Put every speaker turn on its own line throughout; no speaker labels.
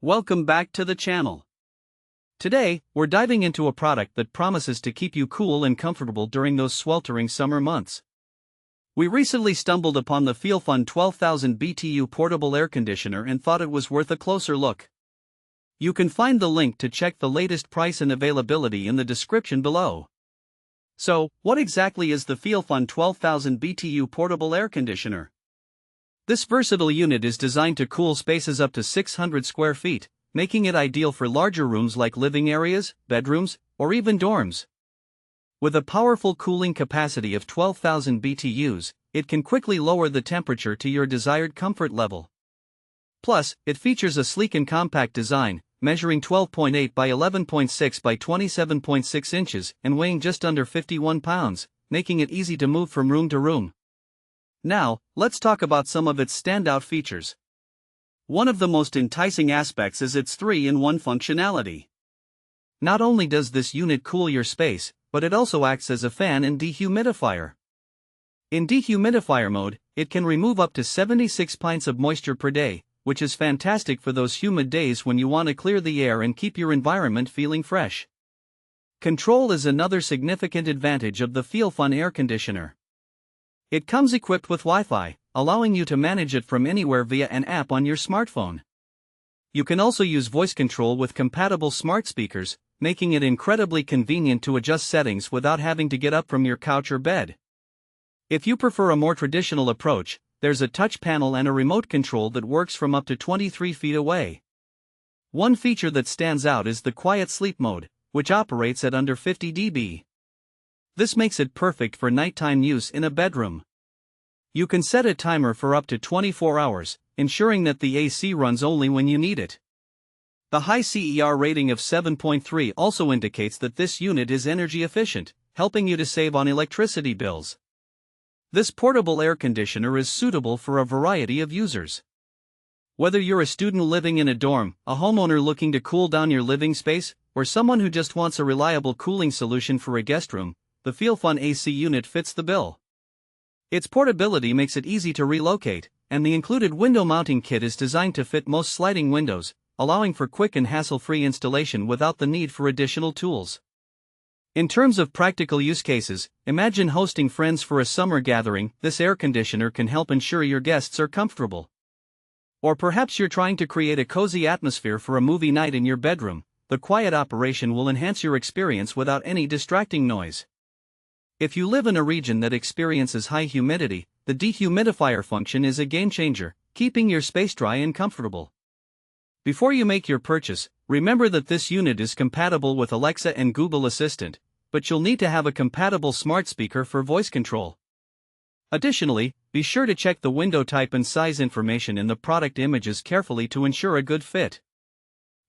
Welcome back to the channel. Today, we're diving into a product that promises to keep you cool and comfortable during those sweltering summer months. We recently stumbled upon the Feelfunn 12,000 BTU Portable Air Conditioner and thought it was worth a closer look. You can find the link to check the latest price and availability in the description below. So, what exactly is the Feelfunn 12,000 BTU Portable Air Conditioner? This versatile unit is designed to cool spaces up to 600 square feet, making it ideal for larger rooms like living areas, bedrooms, or even dorms. With a powerful cooling capacity of 12,000 BTUs, it can quickly lower the temperature to your desired comfort level. Plus, it features a sleek and compact design, measuring 12.8 by 11.6 by 27.6 inches and weighing just under 51 pounds, making it easy to move from room to room. Now, let's talk about some of its standout features. One of the most enticing aspects is its 3-in-1 functionality. Not only does this unit cool your space, but it also acts as a fan and dehumidifier. In dehumidifier mode, it can remove up to 76 pints of moisture per day, which is fantastic for those humid days when you want to clear the air and keep your environment feeling fresh. Control is another significant advantage of the Feelfunn air conditioner. It comes equipped with Wi-Fi, allowing you to manage it from anywhere via an app on your smartphone. You can also use voice control with compatible smart speakers, making it incredibly convenient to adjust settings without having to get up from your couch or bed. If you prefer a more traditional approach, there's a touch panel and a remote control that works from up to 23 feet away. One feature that stands out is the quiet sleep mode, which operates at under 50 dB. This makes it perfect for nighttime use in a bedroom. You can set a timer for up to 24 hours, ensuring that the AC runs only when you need it. The high CER rating of 7.3 also indicates that this unit is energy efficient, helping you to save on electricity bills. This portable air conditioner is suitable for a variety of users. Whether you're a student living in a dorm, a homeowner looking to cool down your living space, or someone who just wants a reliable cooling solution for a guest room, the Feelfunn AC unit fits the bill. Its portability makes it easy to relocate, and the included window mounting kit is designed to fit most sliding windows, allowing for quick and hassle-free installation without the need for additional tools. In terms of practical use cases, imagine hosting friends for a summer gathering. This air conditioner can help ensure your guests are comfortable. Or perhaps you're trying to create a cozy atmosphere for a movie night in your bedroom. The quiet operation will enhance your experience without any distracting noise. If you live in a region that experiences high humidity, the dehumidifier function is a game-changer, keeping your space dry and comfortable. Before you make your purchase, remember that this unit is compatible with Alexa and Google Assistant, but you'll need to have a compatible smart speaker for voice control. Additionally, be sure to check the window type and size information in the product images carefully to ensure a good fit.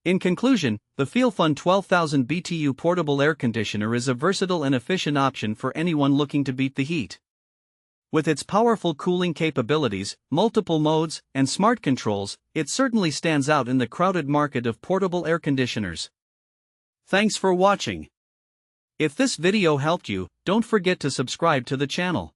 In conclusion, the Feelfunn 12,000 BTU Portable Air Conditioner is a versatile and efficient option for anyone looking to beat the heat. With its powerful cooling capabilities, multiple modes, and smart controls, it certainly stands out in the crowded market of portable air conditioners. Thanks for watching. If this video helped you, don't forget to subscribe to the channel.